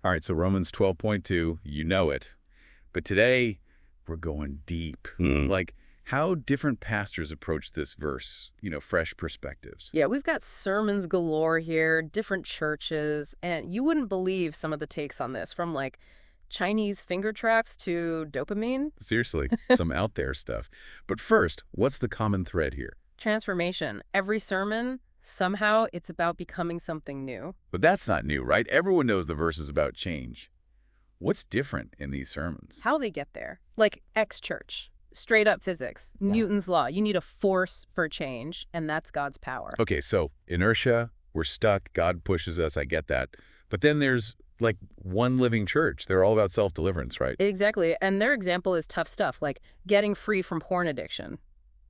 All right, so Romans 12.2, you know it. But today, we're going deep. Hmm. Like, how different pastors approach this verse, fresh perspectives. Yeah, we've got sermons galore here, different churches, and you wouldn't believe some of the takes on this, from like Chinese finger traps to dopamine. Seriously, some out there stuff. But first, what's the common thread here? Transformation. Every sermon, somehow it's about becoming something new. But that's not new, right? Everyone knows the verse is about change. What's different in these sermons? How they get there. Like X-Church, straight up physics, Newton's law. You need a force for change, and that's God's power. Okay, so inertia, we're stuck, God pushes us, I get that. But then there's like one living church. They're all about self-deliverance, right? Exactly, and their example is tough stuff, like getting free from porn addiction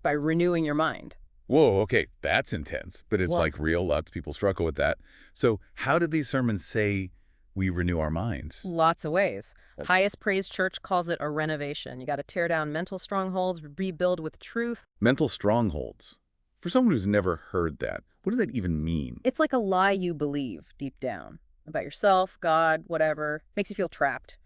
by renewing your mind. Whoa, okay, that's intense. But it's Well, like real, lots of people struggle with that. So how did these sermons say we renew our minds? lots of ways. Uh, Highest Praise Church calls it a renovation. You got to tear down mental strongholds, rebuild with truth. Mental strongholds. For someone who's never heard that, what does that even mean? It's like a lie you believe deep down about yourself, God, whatever. Makes you feel trapped.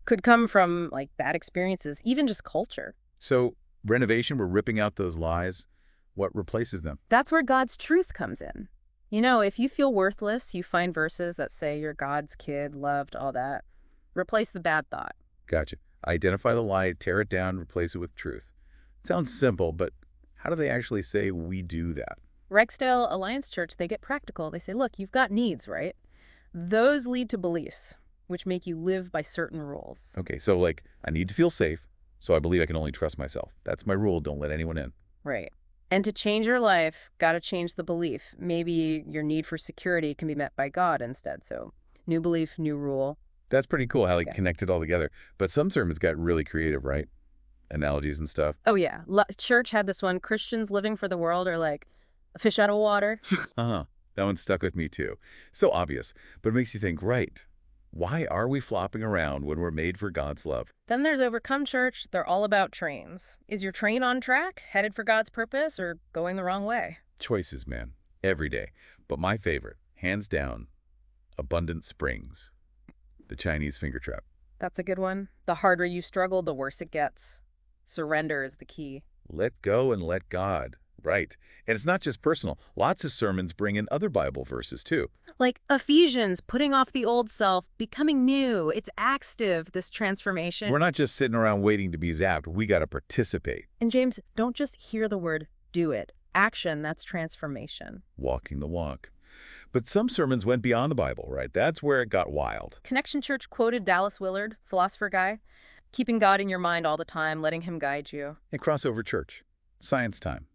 Could come from like bad experiences, even just culture. So renovation, we're ripping out those lies. What replaces them? That's where God's truth comes in. You know, if you feel worthless, you find verses that say you're God's kid, loved, all that. Replace the bad thought. Gotcha. Identify the lie, tear it down, replace it with truth. It sounds simple, but how do they actually say we do that? Rexdale Alliance Church, they get practical. They say, look, you've got needs, right? Those lead to beliefs, which make you live by certain rules. Okay, so like, I need to feel safe, so I believe I can only trust myself. That's my rule, don't let anyone in. Right. And to change your life, got to change the belief. Maybe your need for security can be met by God instead. So new belief, new rule. That's pretty cool how they Yeah. connect it all together. But some sermons got really creative, right? Analogies and stuff. Oh, yeah. Church had this one. Christians living for the world are like a fish out of water. Uh-huh. That one stuck with me too. So obvious, but it makes you think, right, why are we flopping around when we're made for God's love? Then there's Overcome Church. They're all about trains. Is your train on track, headed for God's purpose, or going the wrong way? Choices, man, every day. But my favorite, hands down, Abundant Springs, the Chinese finger trap. That's a good one. The harder you struggle, the worse it gets. Surrender is the key. Let go and let God. Right. And it's not just personal. Lots of sermons bring in other Bible verses too. Like Ephesians, putting off the old self, becoming new. It's active, this transformation. We're not just sitting around waiting to be zapped. We got to participate. And James, don't just hear the word, do it. Action, that's transformation. Walking the walk. But some sermons went beyond the Bible, right? That's where it got wild. Connection Church quoted Dallas Willard, philosopher guy, keeping God in your mind all the time, letting him guide you. And crossover church. Science time.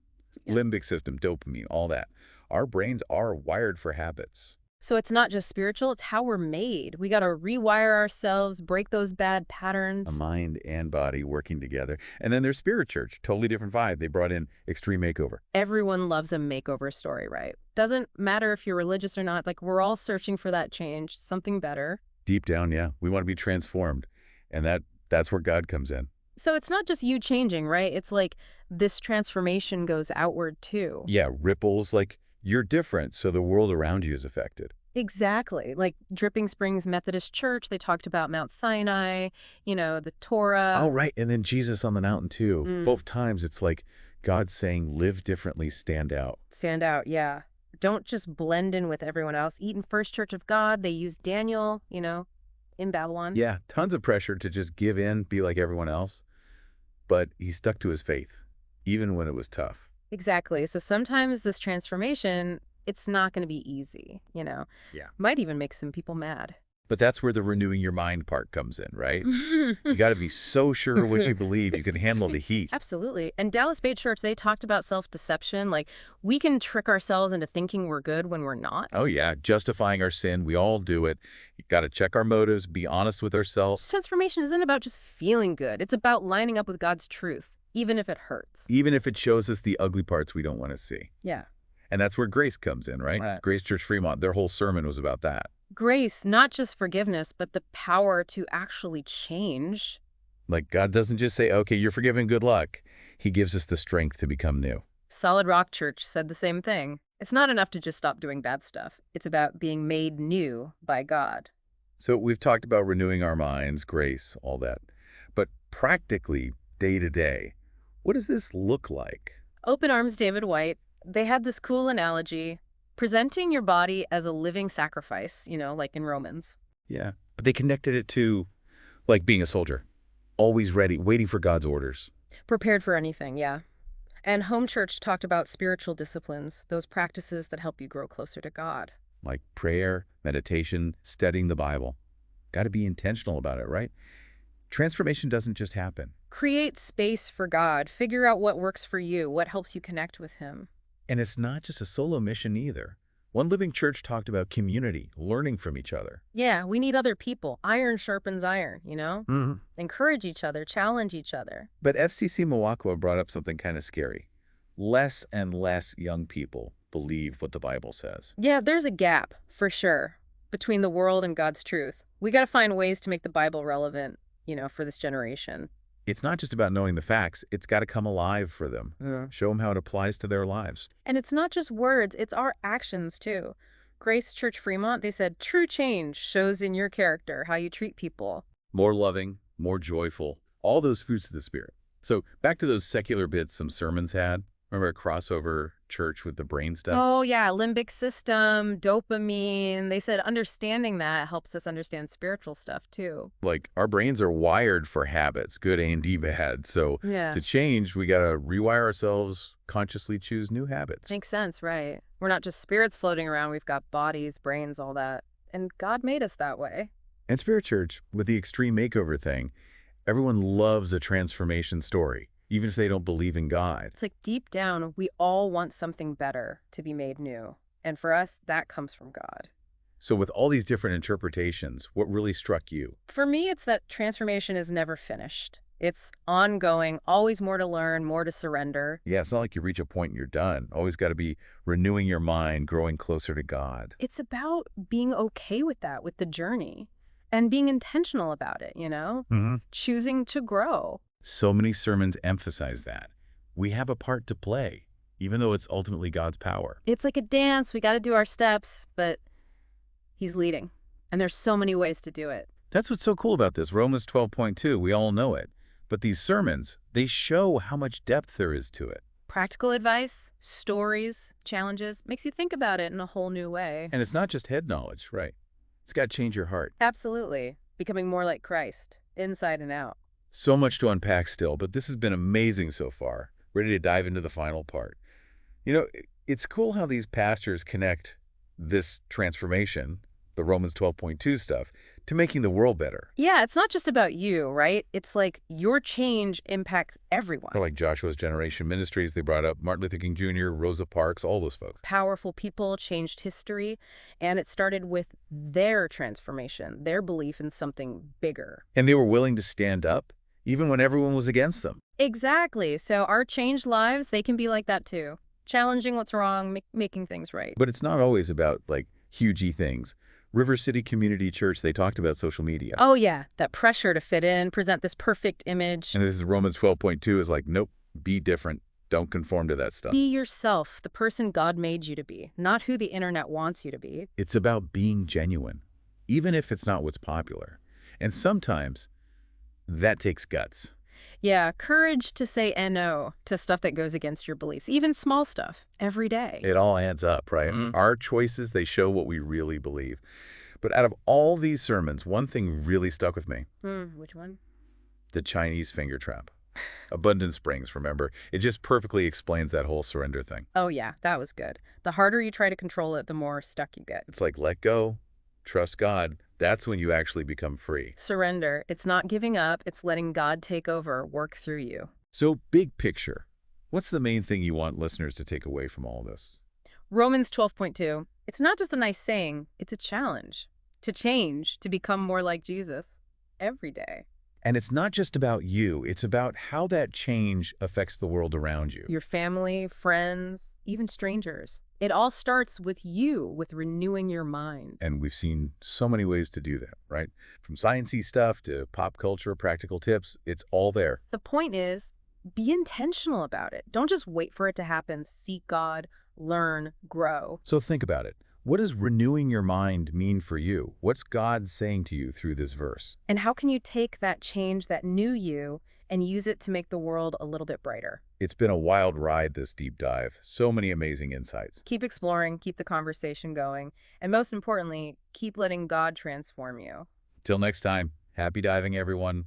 Yeah. Limbic system, dopamine, all that. Our brains are wired for habits. So it's not just spiritual, it's how we're made. We got to rewire ourselves, break those bad patterns. A mind and body working together. And then there's Spirit Church, totally different vibe. They brought in Extreme Makeover. Everyone loves a makeover story, right? Doesn't matter if you're religious or not. Like, we're all searching for that change, something better. Deep down, yeah, we want to be transformed. And that's where God comes in. So it's not just you changing, right? It's like this transformation goes outward too. Yeah, ripples, like you're different, so the world around you is affected. Exactly. Like Dripping Springs Methodist Church, they talked about Mount Sinai, the Torah. Oh, right. And then Jesus on the mountain, too. Mm. Both times, it's like God saying, live differently, stand out. Stand out, yeah. Don't just blend in with everyone else. Eden First Church of God, they used Daniel, in Babylon. Yeah, tons of pressure to just give in, be like everyone else. But he stuck to his faith, even when it was tough. Exactly. So sometimes this transformation, it's not going to be easy, Yeah. Might even make some people mad. But that's where the renewing your mind part comes in, right? You got to be so sure what you believe you can handle the heat. Absolutely. And Dallas Bay Church, they talked about self-deception. Like, we can trick ourselves into thinking we're good when we're not. Oh, yeah, justifying our sin. We all do it. You got to check our motives, be honest with ourselves. Transformation isn't about just feeling good. It's about lining up with God's truth, even if it hurts. Even if it shows us the ugly parts we don't want to see. Yeah. And that's where grace comes in, right? Grace Church Fremont, their whole sermon was about that. Grace, not just forgiveness, but the power to actually change. Like, God doesn't just say, okay, you're forgiven, good luck. He gives us the strength to become new. Solid Rock Church said the same thing. It's not enough to just stop doing bad stuff. It's about being made new by God. So we've talked about renewing our minds, grace, all that. But practically, day to day, what does this look like? Open Arms David White, they had this cool analogy, presenting your body as a living sacrifice, like in Romans. Yeah. But they connected it to, like, being a soldier, always ready, waiting for God's orders. Prepared for anything, yeah. And Home Church talked about spiritual disciplines, those practices that help you grow closer to God. Like prayer, meditation, studying the Bible. Got to be intentional about it, right? Transformation doesn't just happen. Create space for God. Figure out what works for you, what helps you connect with Him. And it's not just a solo mission either. One Living Church talked about community, learning from each other. Yeah, we need other people. Iron sharpens iron. Mm-hmm. Encourage each other, challenge each other. But FCC Milwaukee brought up something kind of scary. Less and less young people believe what the Bible says. Yeah, there's a gap, for sure, between the world and God's truth. We got to find ways to make the Bible relevant, for this generation. It's not just about knowing the facts, it's got to come alive for them. Yeah. Show them how it applies to their lives. And it's not just words, it's our actions, too. Grace Church Fremont, they said, true change shows in your character, how you treat people. More loving, more joyful, all those fruits of the Spirit. So back to those secular bits some sermons had. Remember a crossover church with the brain stuff? Oh, yeah, limbic system, dopamine. They said understanding that helps us understand spiritual stuff, too. Like, our brains are wired for habits, good and bad. So Yeah. to change, we got to rewire ourselves, consciously choose new habits. Makes sense, right? We're not just spirits floating around. We've got bodies, brains, all that. And God made us that way. And Spirit Church, with the extreme makeover thing, everyone loves a transformation story, even if they don't believe in God. It's like deep down, we all want something better to be made new. And for us, that comes from God. So with all these different interpretations, what really struck you? For me, it's that transformation is never finished. It's ongoing, always more to learn, more to surrender. Yeah, it's not like you reach a point and you're done. Always got to be renewing your mind, growing closer to God. It's about being okay with that, with the journey, and being intentional about it, Mm-hmm. Choosing to grow. So many sermons emphasize that. We have a part to play, even though it's ultimately God's power. It's like a dance. We got to do our steps, but He's leading. And there's so many ways to do it. That's what's so cool about this. Romans 12.2, we all know it. But these sermons, they show how much depth there is to it. Practical advice, stories, challenges, makes you think about it in a whole new way. And it's not just head knowledge, right? It's got to change your heart. Absolutely. Becoming more like Christ, inside and out. So much to unpack still, but this has been amazing so far. Ready to dive into the final part. It's cool how these pastors connect this transformation, the Romans 12.2 stuff, to making the world better. Yeah, it's not just about you, right? It's like your change impacts everyone. Or like Joshua's Generation Ministries, they brought up Martin Luther King Jr., Rosa Parks, all those folks. Powerful people changed history, and it started with their transformation, their belief in something bigger. And they were willing to stand up, even when everyone was against them. Exactly. So our changed lives, they can be like that too. Challenging what's wrong, making things right. But it's not always about, like, huge things. River City Community Church, they talked about social media. Oh, yeah. That pressure to fit in, present this perfect image. And this is Romans 12.2 is like, nope, be different. Don't conform to that stuff. Be yourself, the person God made you to be, not who the internet wants you to be. It's about being genuine, even if it's not what's popular. And sometimes that takes guts. Yeah, courage to say no to stuff that goes against your beliefs, even small stuff, every day. It all adds up, right? Mm-hmm. Our choices, they show what we really believe. But out of all these sermons, one thing really stuck with me. Which one? The Chinese finger trap. Abundant Springs, remember? It just perfectly explains that whole surrender thing. Oh, yeah, that was good. The harder you try to control it, the more stuck you get. It's like, let go, trust God. That's when you actually become free. Surrender. It's not giving up. It's letting God take over, work through you. So, big picture, what's the main thing you want listeners to take away from all this? Romans 12.2. It's not just a nice saying. It's a challenge to change, to become more like Jesus every day. And it's not just about you. It's about how that change affects the world around you. Your family, friends, even strangers. It all starts with you, with renewing your mind. And we've seen so many ways to do that, right? From sciencey stuff to pop culture, practical tips, it's all there. The point is, be intentional about it. Don't just wait for it to happen. Seek God, learn, grow. So think about it. What does renewing your mind mean for you? What's God saying to you through this verse? And how can you take that change, that new you, and use it to make the world a little bit brighter? It's been a wild ride, this deep dive. So many amazing insights. Keep exploring, keep the conversation going, and most importantly, keep letting God transform you. Till next time, happy diving, everyone.